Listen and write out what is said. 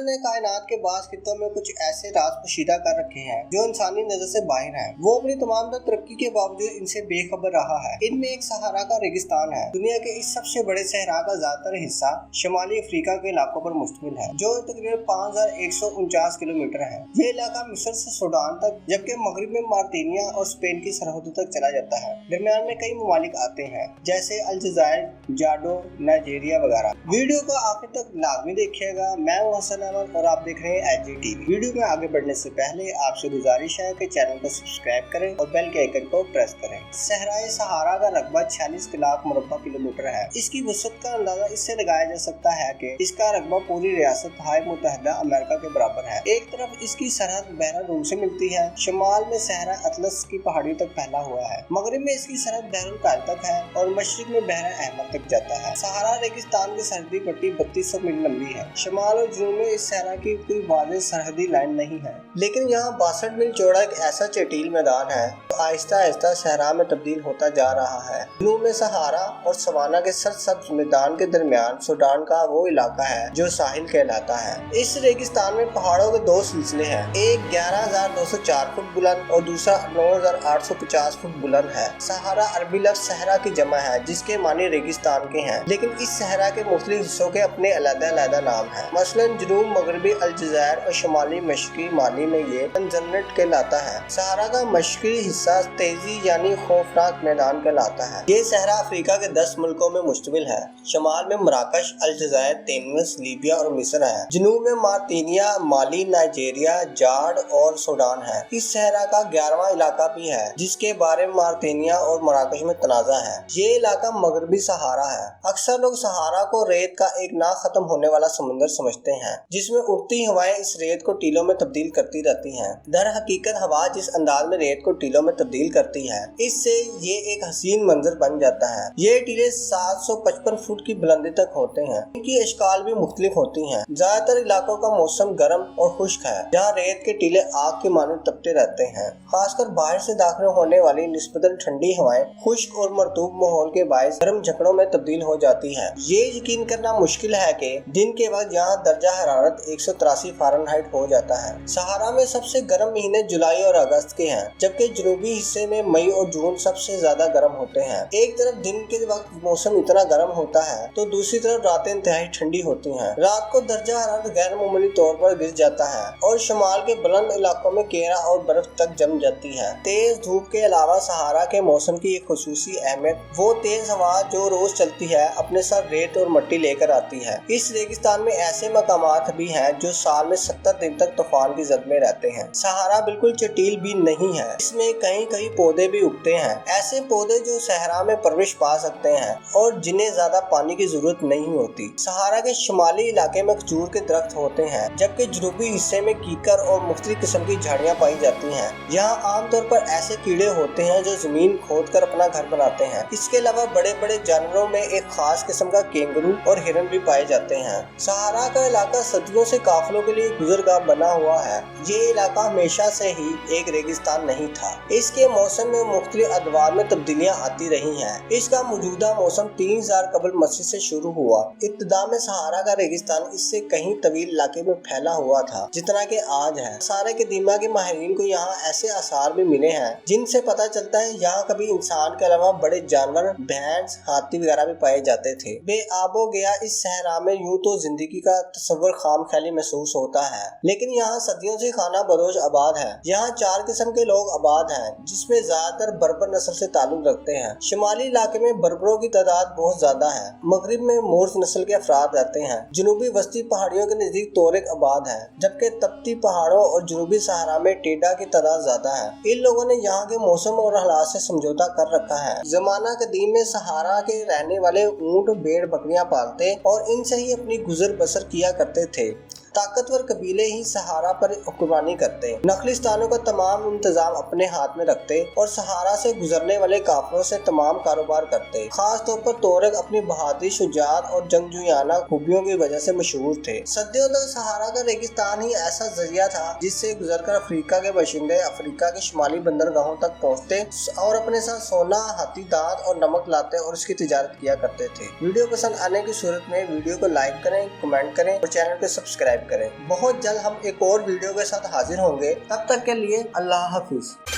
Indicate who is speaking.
Speaker 1: ने कायनात के बास खित्तों में कुछ ऐसे राज पोशीदा कर रखे हैं जो इंसानी नजर से बाहर हैं। वो अपनी तमाम तरक्की के बावजूद इनसे बेखबर रहा है। इनमें एक सहारा का रेगिस्तान है। दुनिया के इस सबसे बड़े सहरा का ज्यादातर हिस्सा शिमाली अफ्रीका के इलाकों पर मुश्तमिल है, जो तकरीबन 5149 किलोमीटर है। ये इलाका मिस्र से सूडान तक, जबकि मगरिब में मार्टिनिया और स्पेन की सरहदों तक चला जाता है। दरमियान में कई ममालिक आते हैं, जैसे अल्जायर, जाडो, नाइजीरिया वगैरह। वीडियो को आखिर तक लाजमी देखिएगा। मैं हूं हसन अहमद और आप देख रहे हैं HGTV। वीडियो में आगे बढ़ने से पहले आपसे गुजारिश है कि चैनल को सब्सक्राइब करें और बेल के आइकन को प्रेस करें। सहराए सहारा का रकबा 46 लाख मुरब्बा किलोमीटर है। इसकी वसअत का अंदाजा इससे लगाया जा सकता है कि इसका रकबा पूरी रियासत हाय मुत्तहिदा अमेरिका के बराबर है। एक तरफ इसकी सरहद बहरा रूम से मिलती है, शिमाल में सहरा अतलस की पहाड़ियों तक फैला हुआ है, मगरिब में इसकी सरहद बहरुल कायल तक है और मशरिक में बहरा अहमद तक जाता है। सहारा रेगिस्तान की सरहदी पट्टी 3200 मील लंबी है। शिमाल और जनूब में इस सहरा की कोई वाज़ेह सरहदी लाइन नहीं है, लेकिन यहाँ 62 मील चौड़ा एक ऐसा चटील मैदान है जो आहिस्ता आहिस्ता सहरा में तब्दील होता जा रहा है। जनूब में सहारा और सवाना के सरसब्ज मैदान के दरमियान सूडान का वो इलाका है जो साहिल कहलाता है। इस रेगिस्तान में पहाड़ों के दो सिलसिले हैं, एक 11,204 फुट बुलंद और दूसरा 9,850 फुट बुलंद है। सहारा अरबी लफ्ज़ सहरा की जमा है, जिसके मानी रेगिस्तान के हैं, लेकिन इस सहरा के मुख्तलिफ हिस्सों के अपने अलग-अलग नाम हैं। मसलन जनूब मगरबी अल्जायर और शुमाली मशरकी माली में ये तंजन्नट कहलाता है। सहारा का मशरकी हिस्सा तेजी यानी खौफनाक मैदान कहलाता है। ये सहरा अफ्रीका के 10 मुल्कों में मुश्तमिल है। शुमाल में मराकश, अल्जायर, तुनीस, लीबिया और मिस्र है। जनूब में मार्टिनिया, माली, नाइजीरिया, जाड और सूडान है। इस सहरा का 11वां इलाका भी है, जिसके बारे में मार्टिनिया और मराकश में तनाज़ा है। ये इलाका मगरबी सहारा है। अक्सर लोग सहारा को रेत का एक ना खत्म होने वाला समुंदर समझते हैं, जिसमें उड़ती हवाएं इस रेत को टीलों में तब्दील करती रहती हैं। दर हकीकत हवा जिस अंदाज में रेत को टीलों में तब्दील करती है, इससे ये एक हसीन मंजर बन जाता है। ये टीले 755 फुट की बुलंदी तक होते हैं। इनकी अशकाल भी मुख्तलिफ होती हैं। ज्यादातर इलाकों का मौसम गर्म और खुश्क है, जहाँ रेत के टीले आग के मानों तपते रहते हैं। खासकर बाहर से दाखिल होने वाली निस्बतन ठंडी हवाएं खुश्क और मरतूब माहौल के बायस गर्म झकड़ों में तब्दील हो जाती है। ये यकीन करना मुश्किल है कि दिन के वक्त यहाँ दर्जा हरारत 183 फ़ारेनहाइट हो जाता है। सहारा में सबसे गर्म महीने जुलाई और अगस्त के हैं, जबकि जनूबी हिस्से में मई और जून सबसे ज्यादा गर्म होते हैं। एक तरफ दिन के वक्त मौसम इतना गर्म होता है तो दूसरी तरफ रातें इंतहाई ठंडी होती हैं। रात को दर्जा हरारत गैर मामूली तौर पर गिर जाता है और शुमाल के बुलंद इलाकों में केरा और बर्फ तक जम जाती है। तेज धूप के अलावा सहारा के मौसम की एक खुसूसी अहमियत वो तेज हवा जो रोज चलती है अपने साथ रेत और मिट्टी लेकर आती है। इस रेगिस्तान में ऐसे मकामात भी हैं जो साल में 70 दिन तक तूफान की जद में रहते हैं। सहारा बिल्कुल चटील भी नहीं है, इसमें कहीं कहीं पौधे भी उगते हैं, ऐसे पौधे जो सहरा में परवरिश पा सकते हैं और जिन्हें ज्यादा पानी की जरूरत नहीं होती। सहारा के शुमाली इलाके में खजूर के दरख्त होते हैं, जबकि जनूबी हिस्से में कीकर और मुख्तलिफ किस्म की झाड़ियाँ पाई जाती हैं। यहाँ आमतौर पर ऐसे कीड़े होते हैं जो जमीन खोद कर अपना घर बनाते हैं। इसके अलावा बड़े बड़े जानवरों में एक खास किस्म का केंगरू और हिरन भी पाए जाते हैं। सहारा का इलाका सदियों से काफिलों के लिए गुजरगाह बना हुआ है। ये इलाका हमेशा से ही एक रेगिस्तान नहीं था। इसके मौसम में मुख्तलिफ अदवार में तब्दीलियां आती रही हैं। इसका मौजूदा मौसम 3000 कबल मसीह से शुरू हुआ। इब्तिदा में सहारा का रेगिस्तान इससे कहीं तवील इलाके में फैला हुआ था जितना कि आज है। सारे के दीमा के माहिरीन को यहाँ ऐसे आसार भी मिले हैं जिनसे पता चलता है यहाँ कभी इंसान के अलावा बड़े जानवर, भैंस, हाथी वगैरह भी पाए जाते थे। बेआबो गया इस सहरा में यूं तो जिंदगी का तस्वर खाम ख्याली महसूस होता है, लेकिन यहाँ सदियों से खाना बदोश आबाद है। यहाँ 4 किस्म के लोग आबाद हैं, जिसमें ज्यादातर बर्बर नस्ल से ताल्लुक रखते हैं। शुमाली इलाके में बर्बरों की तादाद बहुत ज्यादा है। मगरिब में मोर्स नस्ल के अफराद रहते हैं। जनूबी वस्ती पहाड़ियों के नजदीक तोरक आबाद है, जबकि तपती पहाड़ों और जनूबी सहारा में टेडा की तादाद ज्यादा है। इन लोगों ने यहाँ के मौसम और हालात से समझौता कर रखा है। जमाना कदीम में सहारा के रहने वाले ऊंट, भेड़, बकरियां पालते और इनसे ही अपनी गुजर बसर किया करते थे। ताकतवर कबीले ही सहारा पर हुक्मरानी करते, नखलिस्तानों का तमाम इंतजाम अपने हाथ में रखते और सहारा से गुजरने वाले काफिलों से तमाम कारोबार करते। खास तौर पर तोरक अपनी बहादुरी, शुजाअत और जंगजुयाना खूबियों की वजह से मशहूर थे। सदियों तक सहारा का रेगिस्तान ही ऐसा जरिया था जिससे गुजरकर अफ्रीका के बाशिंदे अफ्रीका के शुमाली बंदरगाहों तक पहुँचते और अपने साथ सोना, हाथी दांत और नमक लाते और इसकी तिजारत किया करते थे। वीडियो पसंद आने की सूरत में वीडियो को लाइक करें, कमेंट करें और चैनल को सब्सक्राइब سبسکرائب کریں۔ بہت جلد ہم ایک اور ویڈیو کے ساتھ حاضر ہوں گے، تب تک کے لیے اللہ حافظ۔